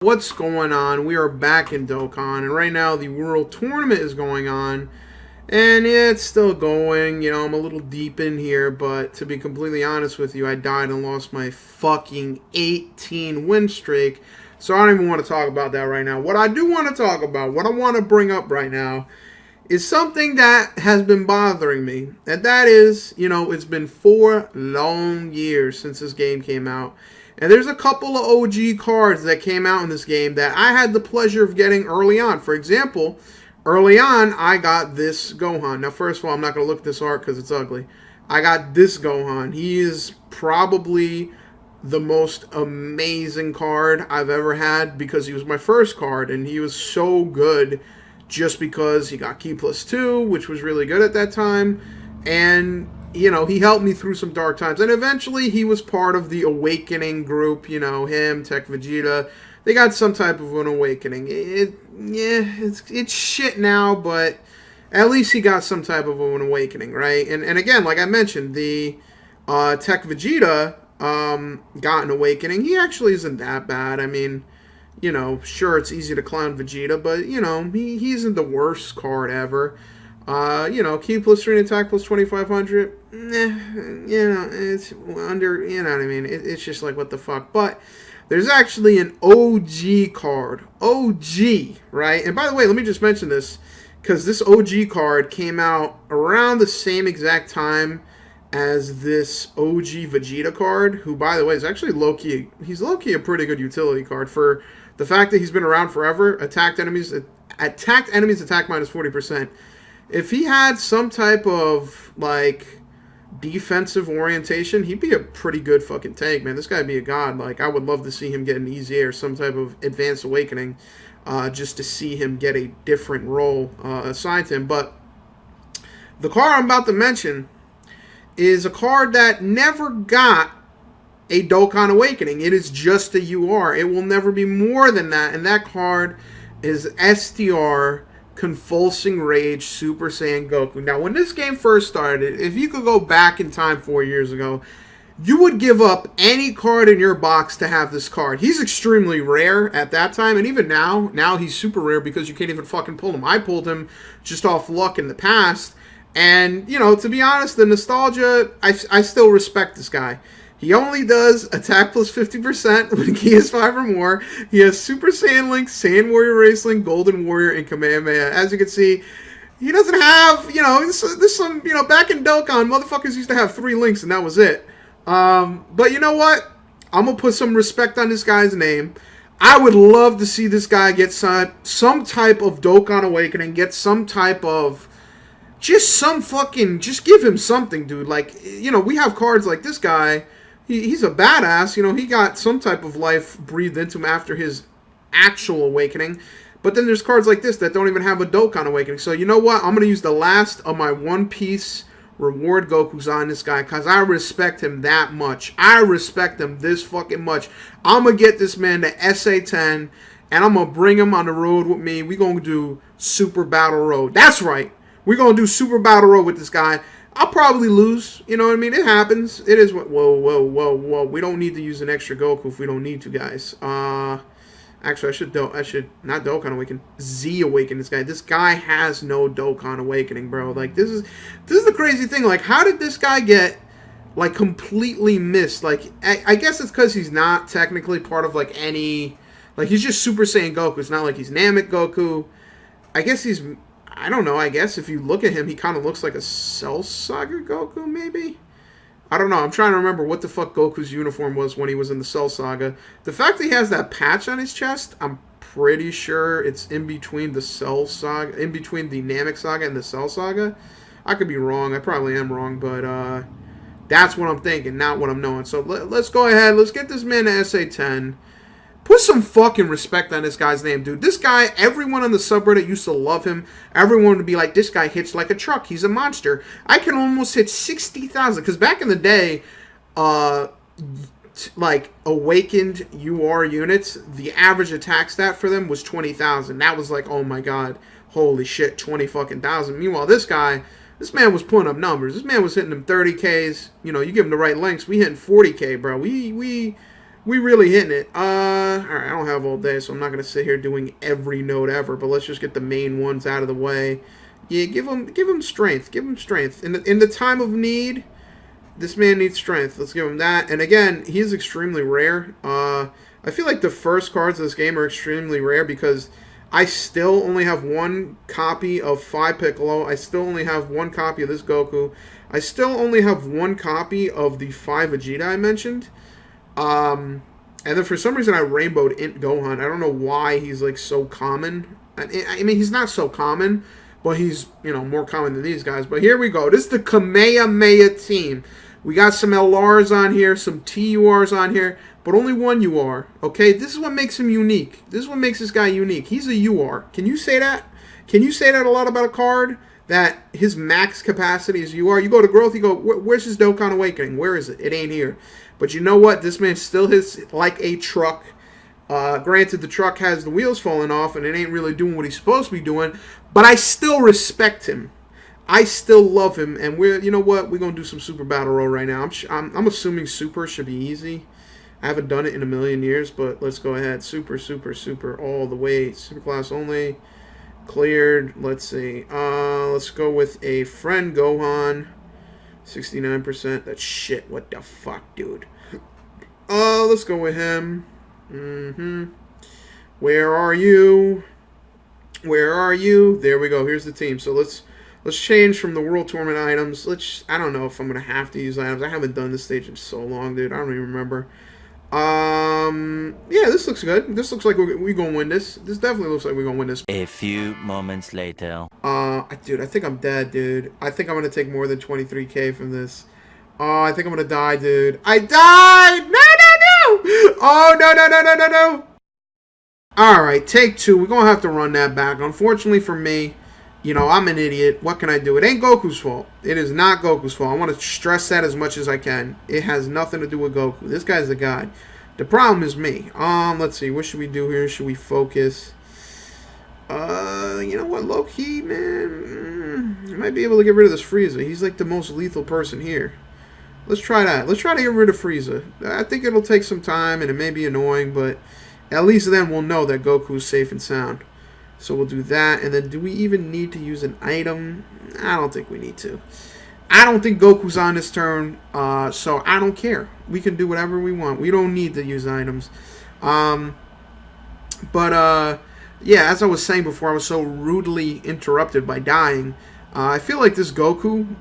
What's going on? We are back in Dokkan, and right now the World Tournament is going on, and yeah, it's still going. You know, I'm a little deep in here, but to be completely honest with you, I died and lost my fucking 18 win streak, so I don't even want to talk about that right now. What I do want to talk about, what I want to bring up right now, is something that has been bothering me, and that is, you know, it's been 4 long years since this game came out. And there's a couple of OG cards that came out in this game that I had the pleasure of getting early on. For example, early on, I got this Gohan. Now, first of all, I'm not going to look at this art because it's ugly. I got this Gohan. He is probably the most amazing card I've ever had because he was my first card, and he was so good just because he got Key Plus 2, which was really good at that time, and you know, he helped me through some dark times. And eventually he was part of the awakening group, you know, him, Tech Vegeta. They got some type of an awakening. It's shit now, but at least he got some type of an awakening, right? And again, like I mentioned, the Tech Vegeta got an awakening. He actually isn't that bad. I mean, you know, sure, it's easy to clown Vegeta, but, you know, he isn't the worst card ever. You know, Key plus 3 and attack plus 2,500. You know, it's under, you know what I mean? It's just like, what the fuck? But there's actually an OG card. OG, right? And by the way, let me just mention this, because this OG card came out around the same exact time as this OG Vegeta card, who, by the way, is actually low-key, he's low-key a pretty good utility card for the fact that he's been around forever. Attacked enemies attack minus 40%. If he had some type of, like, defensive orientation, he'd be a pretty good fucking tank, man. This guy'd be a god. Like, I would love to see him get an easy air, some type of advanced awakening, just to see him get a different role assigned to him. But the card I'm about to mention is a card that never got a Dokkan Awakening. It is just a UR. It will never be more than that, and that card is STR Convulsing Rage Super Saiyan Goku. Now, when this game first started, if you could go back in time 4 years ago, you would give up any card in your box to have this card. He's extremely rare at that time, and even now he's super rare because you can't even fucking pull him. I pulled him just off luck in the past, and, you know, to be honest, the nostalgia, I still respect this guy. He only does attack plus 50% when he is 5 or more. He has Super Saiyan Link, Saiyan Warrior Race Link, Golden Warrior, and Kamehameha. As you can see, he doesn't have, you know, this some, you know, back in Dokkan, motherfuckers used to have 3 links and that was it. But you know what? I'm going to put some respect on this guy's name. I would love to see this guy get some type of Dokkan Awakening, get some type of, just give him something, dude. Like, you know, we have cards like this guy. He's a badass, you know, he got some type of life breathed into him after his actual awakening. But then there's cards like this that don't even have a Dokkan Awakening. So you know what? I'm going to use the last of my One Piece reward Gokus on this guy because I respect him that much. I respect him this fucking much. I'm going to get this man to SA10 and I'm going to bring him on the road with me. We're going to do Super Battle Road. That's right. We're going to do Super Battle Road with this guy. I'll probably lose. You know what I mean? It happens. It is what... Whoa. We don't need to use an extra Goku if we don't need to, guys. Actually, I should not Dokkan Awaken. Z Awaken this guy. This guy has no Dokkan Awakening, bro. Like, this is the crazy thing. Like, how did this guy get, like, completely missed? Like, I guess it's because he's not technically part of, like, any... Like, he's just Super Saiyan Goku. It's not like he's Namek Goku. I guess he's... I don't know, I guess if you look at him, he kind of looks like a Cell Saga Goku, maybe? I don't know, I'm trying to remember what the fuck Goku's uniform was when he was in the Cell Saga. The fact that he has that patch on his chest, I'm pretty sure it's in between the Cell Saga, in between the Namek Saga and the Cell Saga. I could be wrong, I probably am wrong, but that's what I'm thinking, not what I'm knowing. So let's go ahead, let's get this man to SA10. Put some fucking respect on this guy's name, dude. This guy, everyone on the subreddit used to love him. Everyone would be like, this guy hits like a truck. He's a monster. I can almost hit 60,000. Because back in the day, like, awakened UR units, the average attack stat for them was 20,000. That was like, oh my god, holy shit, 20 fucking thousand. Meanwhile, this man was putting up numbers. This man was hitting them 30Ks. You know, you give him the right lengths. We hitting 40K, bro. We really hitting it. Alright, I don't have all day, so I'm not going to sit here doing every note ever, but let's just get the main ones out of the way. Yeah, give him strength. Give him strength. In the time of need, this man needs strength. Let's give him that. And again, he's extremely rare. I feel like the first cards of this game are extremely rare because I still only have one copy of 5 Piccolo. I still only have one copy of this Goku. I still only have one copy of the 5 Vegeta I mentioned. And then for some reason I rainbowed Int Gohan. I don't know why he's like so common. I mean, he's not so common, but he's, you know, more common than these guys. But here we go. This is the Kamehameha team. We got some LRs on here, some TURs on here, but only one UR. Okay, this is what makes him unique. This is what makes this guy unique. He's a UR. Can you say that? Can you say that a lot about a card? That his max capacity is UR? You go to growth, you go, where's his Dokkan Awakening? Where is it? It ain't here. But you know what? This man still hits like a truck. Granted, the truck has the wheels falling off, and it ain't really doing what he's supposed to be doing, but I still respect him. I still love him, and you know what? We're gonna do some super battle roll right now. I'm assuming super should be easy. I haven't done it in a million years, but let's go ahead. Super, super, super, all the way. Super class only. Cleared. Let's see. Let's go with a friend Gohan. 69%. That's shit. What the fuck, dude? Let's go with him. Where are you? Where are you? There we go. Here's the team. So let's change from the World Tournament items. I don't know if I'm gonna have to use items. I haven't done this stage in so long, dude. I don't even remember. Yeah, this looks good. This looks like we're gonna win this. This definitely looks like we're gonna win this. A few moments later. Dude, I think I'm dead, dude. I think I'm gonna take more than 23k from this. Oh, I think I'm gonna die, dude. I died! No, no, no! Oh, no, no, no, no, no, no! Alright, take 2. We're gonna have to run that back. Unfortunately for me, you know, I'm an idiot. What can I do? It ain't Goku's fault. It is not Goku's fault. I want to stress that as much as I can. It has nothing to do with Goku. This guy's the god. The problem is me. Let's see. What should we do here? Should we focus? You know what? Low-key, man. I might be able to get rid of this Frieza. He's like the most lethal person here. Let's try that. Let's try to get rid of Frieza. I think it'll take some time, and it may be annoying, but at least then we'll know that Goku's safe and sound. So we'll do that, and then do we even need to use an item? I don't think we need to. I don't think Goku's on this turn, so I don't care. We can do whatever we want. We don't need to use items. Yeah, as I was saying before, I was so rudely interrupted by dying. I feel like this Goku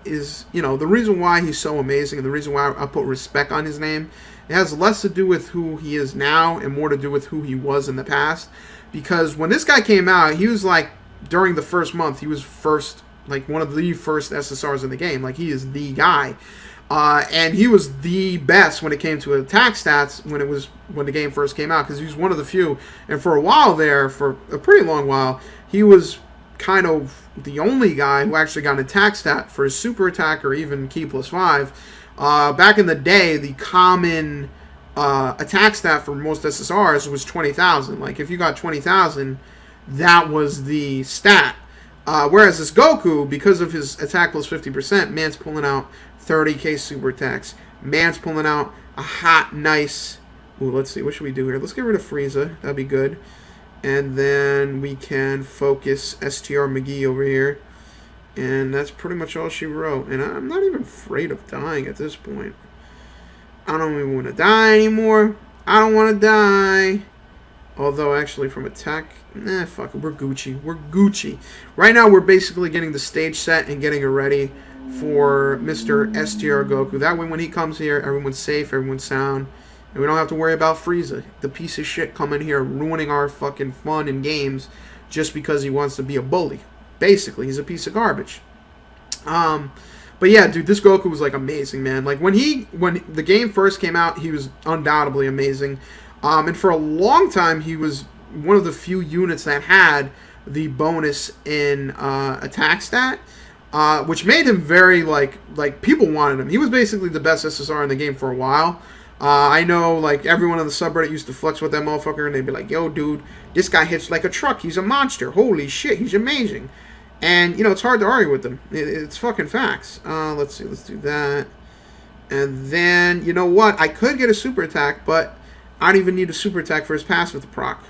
is, you know, the reason why he's so amazing and the reason why I put respect on his name, it has less to do with who he is now and more to do with who he was in the past. Because when this guy came out, he was like, during the first month, he was like one of the first SSRs in the game. Like, he is the guy. And he was the best when it came to attack stats when the game first came out, because he was one of the few. And for a while there, for a pretty long while, he was kind of the only guy who actually got an attack stat for his super attack or even Ki +5. Back in the day, the common attack stat for most SSRs was 20,000. Like, if you got 20,000, that was the stat. Whereas this Goku, because of his attack plus 50%, man's pulling out 30k super attacks. Man's pulling out a hot, nice... Ooh, let's see. What should we do here? Let's get rid of Frieza. That'd be good. And then we can focus STR McGee over here. And that's pretty much all she wrote. And I'm not even afraid of dying at this point. I don't even want to die anymore. I don't want to die. Although, actually, from attack... Nah, fuck it. We're Gucci. We're Gucci. Right now, we're basically getting the stage set and getting it ready for Mr. STR Goku. That way, when he comes here, everyone's safe, everyone's sound. And we don't have to worry about Frieza, the piece of shit coming here ruining our fucking fun and games just because he wants to be a bully. Basically, he's a piece of garbage. But yeah, dude, this Goku was like amazing, man. Like when the game first came out, he was undoubtedly amazing. And for a long time, he was one of the few units that had the bonus in attack stat, which made him very like people wanted him. He was basically the best SSR in the game for a while. I know, like, everyone on the subreddit used to flex with that motherfucker, and they'd be like, yo, dude, this guy hits like a truck. He's a monster. Holy shit, he's amazing. And, you know, it's hard to argue with them. It's fucking facts. Let's see. Let's do that. And then, you know what? I could get a super attack, but I don't even need a super attack for his passive to proc.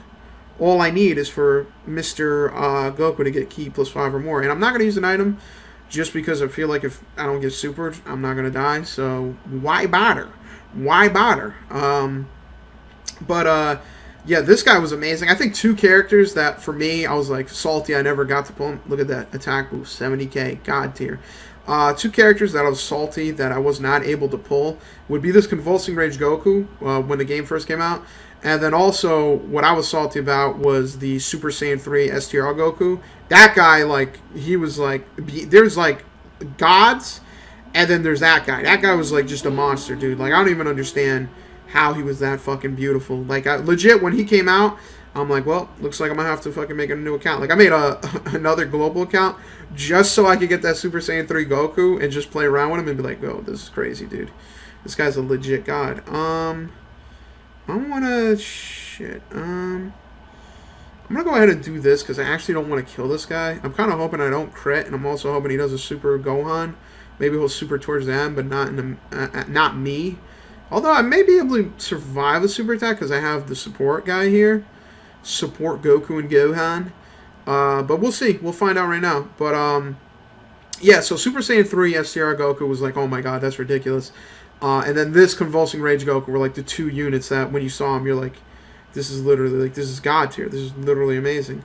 All I need is for Mr. Goku to get ki +5 or more. And I'm not going to use an item just because I feel like if I don't get supered, I'm not going to die. So why bother? Why bother? Yeah, this guy was amazing. I think 2 characters that, for me, I was like salty I never got to pull him. Look at that attack boost, 70k, god tier. 2 characters that I was salty that I was not able to pull would be this Convulsing Rage Goku when the game first came out. And then also, what I was salty about was the Super Saiyan 3 STR Goku. That guy, like, he was like, there's like gods, and then there's that guy. That guy was like just a monster, dude. Like, I don't even understand how he was that fucking beautiful. Like, legit, when he came out, I'm like, well, looks like I'm gonna have to fucking make a new account. Like, I made another global account just so I could get that Super Saiyan 3 Goku and just play around with him and be like, oh, this is crazy, dude. This guy's a legit god. I wanna I'm gonna go ahead and do this because I actually don't want to kill this guy. I'm kind of hoping I don't crit, and I'm also hoping he does a super Gohan. Maybe he'll super towards them, but not in the, not me. Although I may be able to survive a super attack because I have the support guy here. Support Goku and Gohan. But we'll see. We'll find out right now. But, yeah, so Super Saiyan 3 STR Goku was like, oh my god, that's ridiculous. And then this Convulsing Rage Goku were like the 2 units that when you saw him, you're like, this is literally, like, this is God tier. This is literally amazing.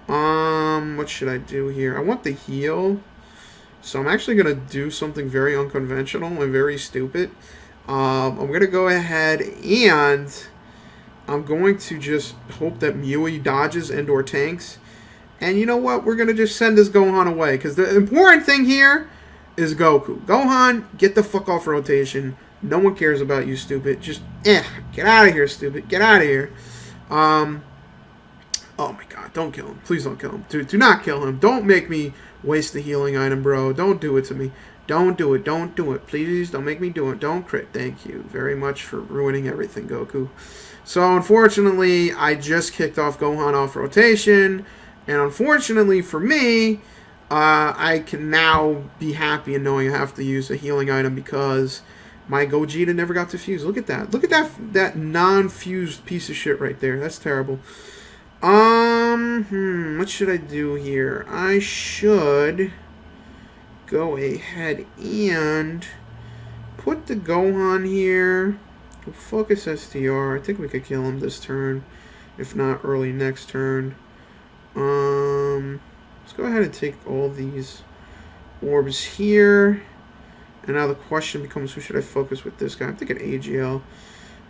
What should I do here? I want the heal. So I'm actually going to do something very unconventional and very stupid. I'm going to go ahead and I'm going to just hope that Mui dodges and or tanks. And you know what? We're going to just send this Gohan away. Because the important thing here is Goku. Gohan, get the fuck off rotation. No one cares about you, stupid. Just, get out of here, stupid. Get out of here. Oh my god, don't kill him. Please don't kill him. Dude, do not kill him. Don't make me waste the healing item, bro. Don't do it to me. Don't do it. Don't do it. Please don't make me do it. Don't crit. Thank you very much for ruining everything, Goku. So, unfortunately, I just kicked off Gohan off rotation. And unfortunately for me, I can now be happy in knowing I have to use a healing item because my Gogeta never got to fuse. Look at that. Look at that non-fused piece of shit right there. That's terrible. What should I do here? I should go ahead and put the Gohan here. We'll focus STR. I think we could kill him this turn, if not early next turn. Let's go ahead and take all these orbs here. And now the question becomes, who should I focus with this guy? I'm thinking AGL.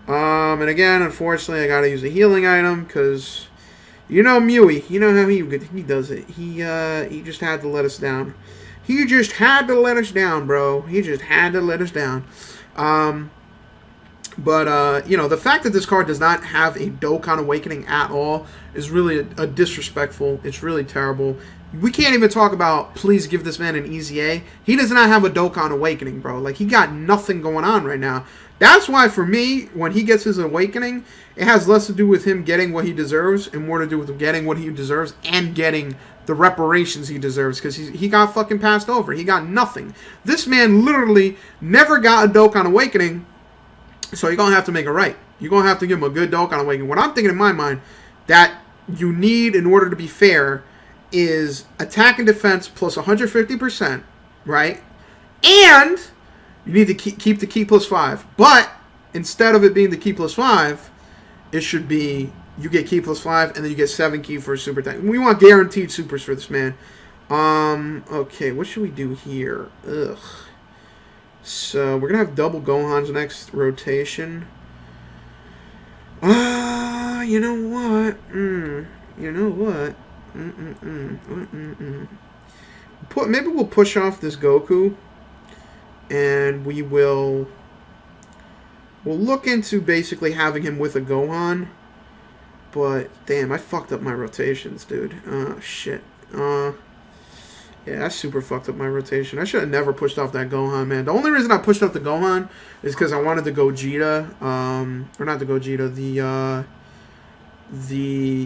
And again, unfortunately, I gotta use a healing item, because you know Mui. You know how he does it. He just had to let us down. He just had to let us down, bro. He just had to let us down. You know, the fact that this card does not have a Dokkan Awakening at all is really a disrespectful. It's really terrible. We can't even talk about, please give this man an easy A. He does not have a Dokkan Awakening, bro. Like, he got nothing going on right now. That's why, for me, when he gets his Awakening, it has less to do with him getting what he deserves and more to do with getting what he deserves and getting the reparations he deserves, because he got fucking passed over. He got nothing. This man literally never got a Dokkan Awakening, so you're going to have to make it right. You're going to have to give him a good Dokkan Awakening. What I'm thinking in my mind that you need in order to be fair is attack and defense plus 150%, right? And you need to keep the ki +5. But instead of it being the ki +5, it should be you get ki +5 and then you get 7 ki for a super attack. We want guaranteed supers for this man. Okay, what should we do here? Ugh. So we're gonna have double Gohans next rotation. You know what? You know what? Maybe we'll push off this Goku, and we'll look into basically having him with a Gohan. But damn, I fucked up my rotations, dude. Oh shit. Yeah, I super fucked up my rotation. I should have never pushed off that Gohan, man. The only reason I pushed off the Gohan is because I wanted the Gogeta, or not the Gogeta,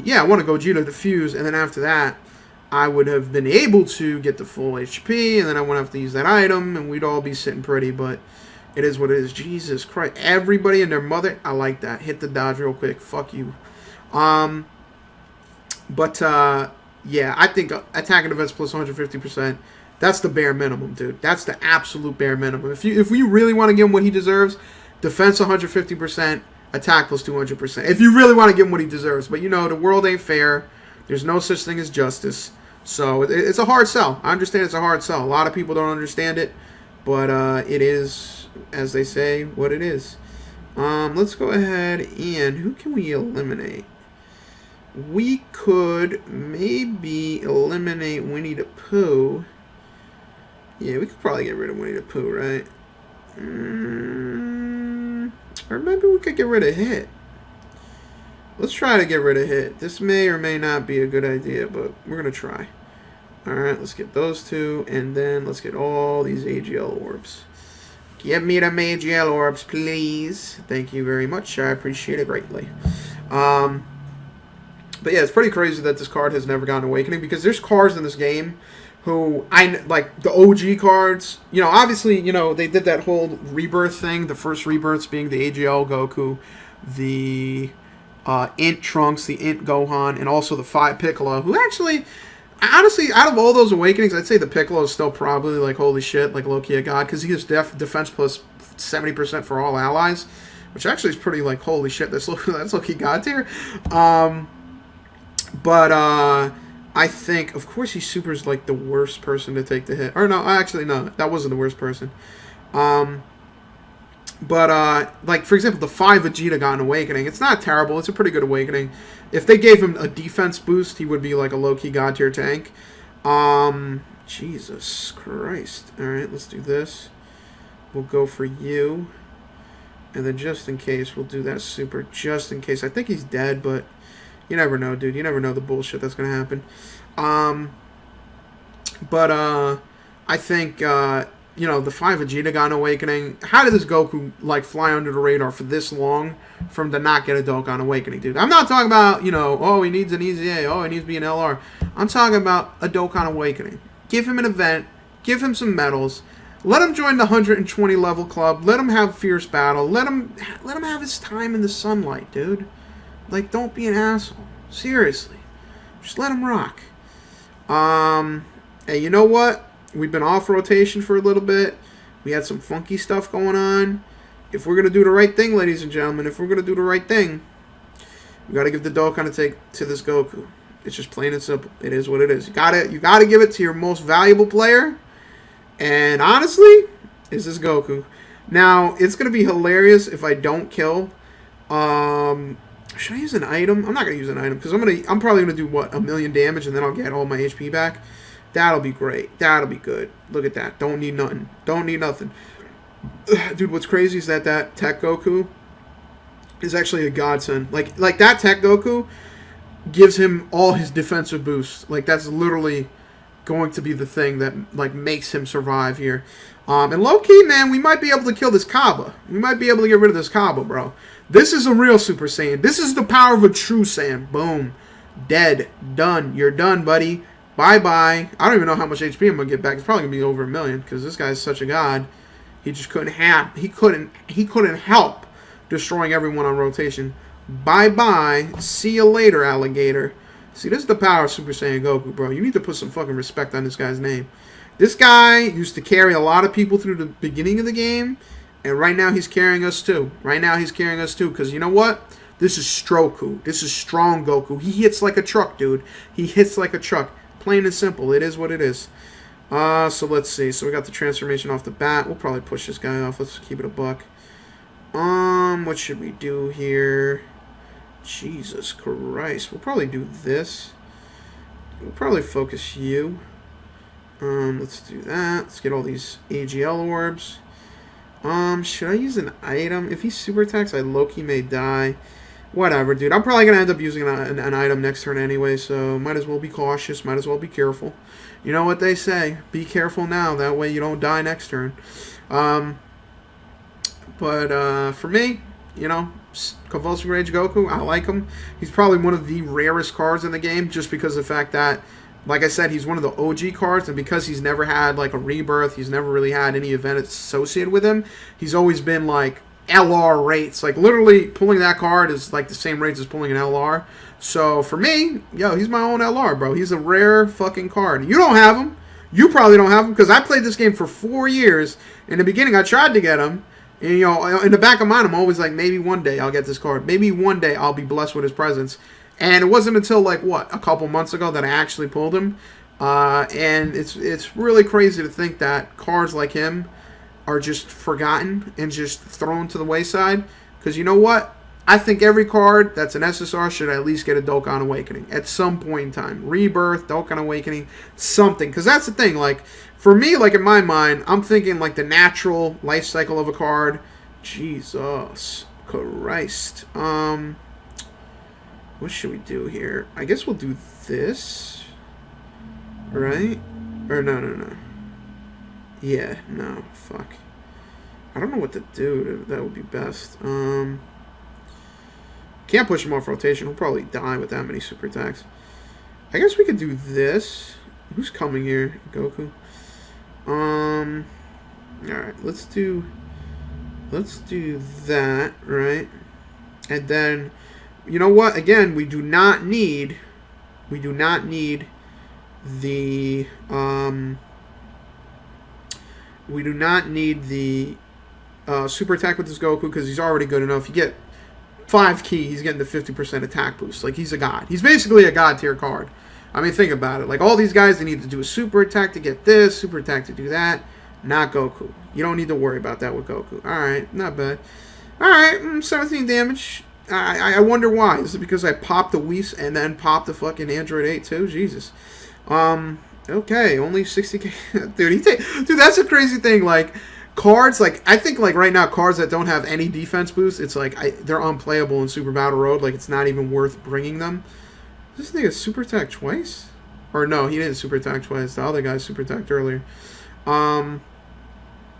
yeah, I want to Gogeta to fuse, and then after that, I would have been able to get the full HP, and then I wouldn't have to use that item, and we'd all be sitting pretty, but It is what it is. Jesus Christ. Everybody and their mother. I like that. Hit the dodge real quick. Fuck you. Yeah, I think attack and defense plus 150%. That's the bare minimum, dude. That's the absolute bare minimum. If we really want to give him what he deserves, defense 150%, attack plus 200%. If you really want to give him what he deserves. But, the world ain't fair. There's no such thing as justice. So, it's a hard sell. I understand it's a hard sell. A lot of people don't understand it. But it is, as they say, what it is. Let's go ahead and... Who can we eliminate? We could maybe eliminate Winnie the Pooh. Yeah, we could probably get rid of Winnie the Pooh, right? Or maybe we could get rid of Hit. Let's try to get rid of Hit. This may or may not be a good idea, but we're going to try. Alright, let's get those two, and then let's get all these AGL orbs. Give me them AGL orbs, please. Thank you very much. I appreciate it greatly. But yeah, it's pretty crazy that this card has never gotten Awakening, because there's cards in this game who, like the OG cards, obviously, they did that whole rebirth thing, the first rebirths being the AGL Goku, the Int Trunks, the Int Gohan, and also the 5 Piccolo, who actually, honestly, out of all those Awakenings, I'd say the Piccolo is still probably, like, holy shit, like low-key a god, because he has defense plus 70% for all allies, which actually is pretty, like, holy shit, that's low-key god tier. I think, of course, he Super's like the worst person to take the hit. Or no, actually, no, that wasn't the worst person. Like, for example, the 5 Vegeta got an Awakening. It's not terrible. It's a pretty good Awakening. If they gave him a defense boost, he would be like a low-key god tier tank. Jesus Christ. Alright, let's do this. We'll go for you. And then just in case, we'll do that Super just in case. I think he's dead, but... You never know, dude. You never know the bullshit that's going to happen. I think, the 5 Vegeta got an Awakening. How did this Goku, like, fly under the radar for this long from to not get a Dokkan Awakening, dude? I'm not talking about, oh, he needs an EZA. Oh, he needs to be an LR. I'm talking about a Dokkan Awakening. Give him an event. Give him some medals. Let him join the 120 level club. Let him have fierce battle. Let him have his time in the sunlight, dude. Like, don't be an asshole. Seriously. Just let him rock. Hey, you know what? We've been off rotation for a little bit. We had some funky stuff going on. If we're going to do the right thing, ladies and gentlemen, if we're going to do the right thing, we got to give the Dokkan to this Goku. It's just plain and simple. It is what it is. You gotta give it to your most valuable player. And honestly, it's this Goku. Now, it's going to be hilarious if I don't kill... Should I use an item? I'm not gonna use an item because I'm probably gonna do what, 1,000,000 damage and then I'll get all my HP back. That'll be great. That'll be good. Look at that. Don't need nothing. Don't need nothing. Dude, what's crazy is that Tech Goku is actually a godsend. Like that Tech Goku gives him all his defensive boosts. Like that's literally going to be the thing that like makes him survive here. And low key, man, we might be able to kill this Kaba. We might be able to get rid of this Kaba, bro. This is a real Super Saiyan. This is the power of a true Saiyan. Boom. Dead. Done. You're done, buddy. Bye-bye. I don't even know how much HP I'm going to get back. It's probably going to be over 1,000,000 because this guy's such a god. He just couldn't help destroying everyone on rotation. Bye-bye. See you later, alligator. See, this is the power of Super Saiyan Goku, bro. You need to put some fucking respect on this guy's name. This guy used to carry a lot of people through the beginning of the game. And right now he's carrying us too. Right now he's carrying us too. Because you know what? This is Stroku. This is strong Goku. He hits like a truck, dude. He hits like a truck. Plain and simple. It is what it is. So let's see. So we got the transformation off the bat. We'll probably push this guy off. Let's keep it a buck. What should we do here? Jesus Christ. We'll probably do this. We'll probably focus you. Let's do that. Let's get all these AGL orbs. Should I use an item? If he super attacks, I low-key may die. Whatever, dude. I'm probably going to end up using an item next turn anyway, so might as well be cautious. Might as well be careful. You know what they say. Be careful now. That way you don't die next turn. For me, Convulsing Rage Goku, I like him. He's probably one of the rarest cards in the game just because of the fact that Like I said, he's one of the OG cards, and because he's never had like a rebirth, he's never really had any event associated with him. He's always been like LR rates. Like literally pulling that card is like the same rates as pulling an LR. So for me, yo, he's my own LR, bro. He's a rare fucking card. You don't have him. You probably don't have him because I played this game for 4 years. In the beginning, I tried to get him. And, you know, in the back of mind, I'm always like, maybe one day I'll get this card. Maybe one day I'll be blessed with his presence. And it wasn't until, like, what, a couple months ago that I actually pulled him. And it's really crazy to think that cards like him are just forgotten and just thrown to the wayside. Because you know what? I think every card that's an SSR should at least get a Dokkan Awakening at some point in time. Rebirth, Dokkan Awakening, something. Because that's the thing, like, for me, like, in my mind, I'm thinking, like, the natural life cycle of a card. Jesus Christ. What should we do here? I guess we'll do this. Right? Or no. Yeah, no. Fuck. I don't know what to do. That would be best. Can't push him off rotation. He'll probably die with that many super attacks. I guess we could do this. Who's coming here? Goku. Alright, let's do that, right? And then, you know what? Again, we do not need the super attack with this Goku because he's already good enough. You get 5 key, he's getting the 50% attack boost. Like, he's a god. He's basically a god tier card. I mean, think about it. Like, all these guys, they need to do a super attack to get this, super attack to do that. Not Goku. You don't need to worry about that with Goku. Alright, not bad. Alright, 17 damage. I wonder why. Is it because I popped the Whis and then popped the fucking Android 8 too? Jesus. Okay, only 60k. Dude, dude, that's a crazy thing. Like, cards, like, I think, like, right now, cards that don't have any defense boost, it's like, they're unplayable in Super Battle Road. Like, it's not even worth bringing them. This nigga super attack twice? Or no, he didn't super attack twice. The other guy super attacked earlier.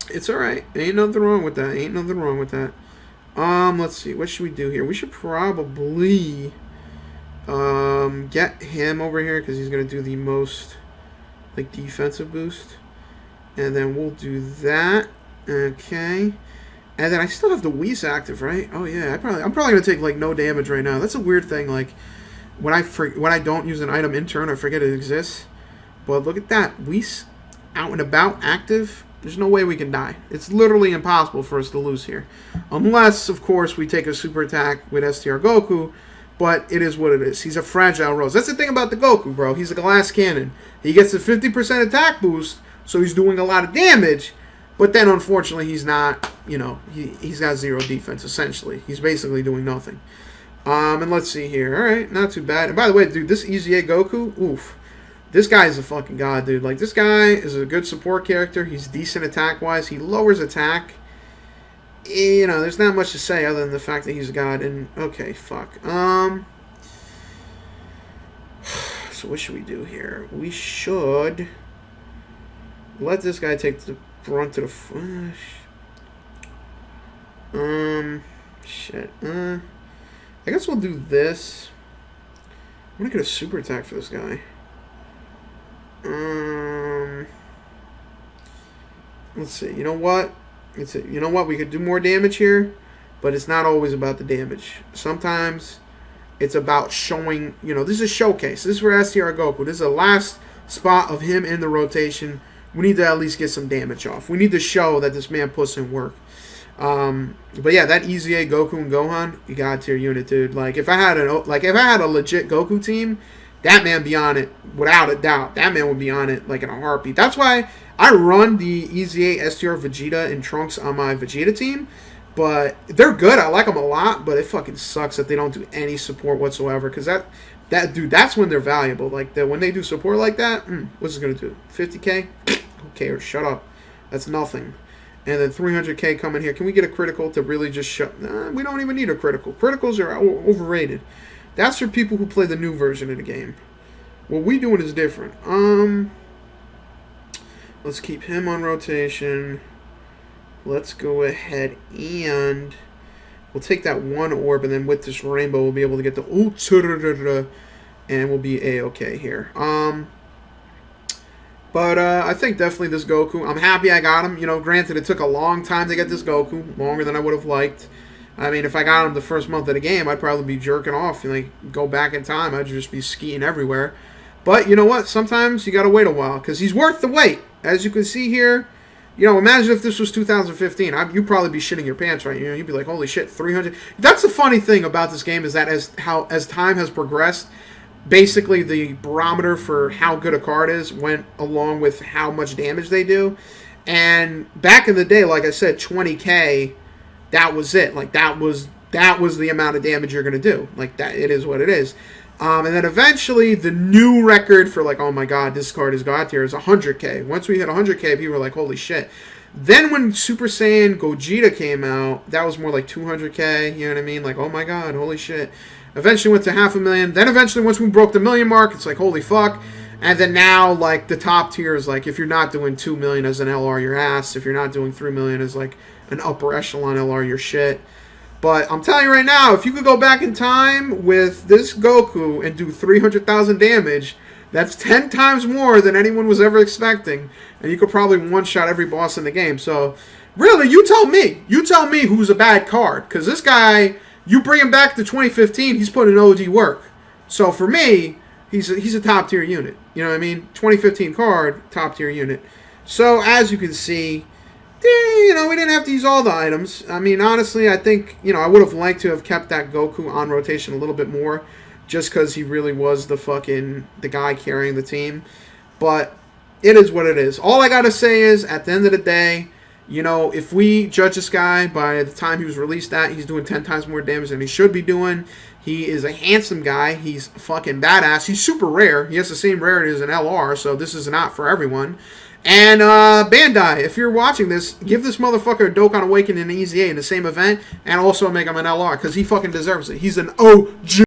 It's alright. Ain't nothing wrong with that. Ain't nothing wrong with that. Let's see. What should we do here? We should probably get him over here because he's going to do the most, like, defensive boost. And then we'll do that. Okay. And then I still have the Whis active, right? Oh, yeah. I'm probably going to take, like, no damage right now. That's a weird thing. Like, when I don't use an item in turn, I forget it exists. But look at that. Whis out and about, active. There's no way we can die. It's literally impossible for us to lose here. Unless, of course, we take a super attack with STR Goku. But it is what it is. He's a fragile rose. That's the thing about the Goku, bro. He's a glass cannon. He gets a 50% attack boost, so he's doing a lot of damage. But then, unfortunately, he's not, you know, he's got 0 defense, essentially. He's basically doing nothing. And let's see here. Alright, not too bad. And by the way, dude, this EZA Goku, oof. This guy is a fucking god, dude. Like, this guy is a good support character. He's decent attack-wise. He lowers attack. You know, there's not much to say other than the fact that he's a god. And, okay, fuck. So what should we do here? We should let this guy take the brunt of the flash. Shit. I guess we'll do this. I'm gonna get a super attack for this guy. Let's see. You know what? You know what? We could do more damage here, but it's not always about the damage. Sometimes it's about showing, you know, this is a showcase. This is for STR Goku. This is the last spot of him in the rotation. We need to at least get some damage off. We need to show that this man puts in work. But yeah, that EZA Goku and Gohan, you got tier unit, dude. Like, if I had a legit Goku team, that man be on it without a doubt. That man would be on it like in a heartbeat. That's why I run the EZA STR Vegeta and Trunks on my Vegeta team. But they're good. I like them a lot. But it fucking sucks that they don't do any support whatsoever. Because dude, that's when they're valuable. Like, when they do support like that, what's it gonna do? 50k? Who cares? Shut up. That's nothing. And then 300k coming here. Can we get a critical to really just shut? Nah, we don't even need a critical. Criticals are overrated. That's for people who play the new version of the game. What we doing is different. Let's keep him on rotation. Let's go ahead and we'll take that one orb, and then with this rainbow, we'll be able to get the ultra, and we'll be a-okay here. But I think definitely this Goku. I'm happy I got him. You know, granted, it took a long time to get this Goku, longer than I would have liked. I mean, if I got him the first month of the game, I'd probably be jerking off and like go back in time. I'd just be skiing everywhere. But you know what? Sometimes you gotta wait a while because he's worth the wait. As you can see here, you know, imagine if this was 2015. You'd probably be shitting your pants, right? You know, you'd be like, holy shit, 300. That's the funny thing about this game is that as time has progressed, basically the barometer for how good a card is went along with how much damage they do. And back in the day, like I said, 20k, that was it. Like that was the amount of damage you're gonna do. Like that, it is what it is. And then eventually the new record for like, oh my god, this card is god tier is 100k. Once we hit 100k, people were like, holy shit. Then when Super Saiyan Gogeta came out, that was more like 200k. You know what I mean? Like, oh my god, holy shit. Eventually went to 500,000. Then eventually once we broke the million mark, it's like, holy fuck. And then now, like, the top tier is like, if you're not doing 2 million as an LR, you're ass. If you're not doing 3 million as like an upper echelon LR, you're shit. But I'm telling you right now, if you could go back in time with this Goku and do 300,000 damage, that's 10 times more than anyone was ever expecting. And you could probably one-shot every boss in the game. So, really, you tell me. You tell me who's a bad card. Because this guy, you bring him back to 2015, he's putting OD work. So, for me, he's a top-tier unit. You know what I mean? 2015 card, top-tier unit. So, as you can see, you know, we didn't have to use all the items. I mean, honestly, I think, you know, I would have liked to have kept that Goku on rotation a little bit more, just because he really was the guy carrying the team. But it is what it is. All I gotta say is, at the end of the day, you know, if we judge this guy by the time he was released at, he's doing 10 times more damage than he should be doing. He is a handsome guy. He's fucking badass. He's super rare. He has the same rarity as an LR, so this is not for everyone. And Bandai, if you're watching this, give this motherfucker a Dokkan Awakening and EZA in the same event, and also make him an LR, because he fucking deserves it. He's an OG.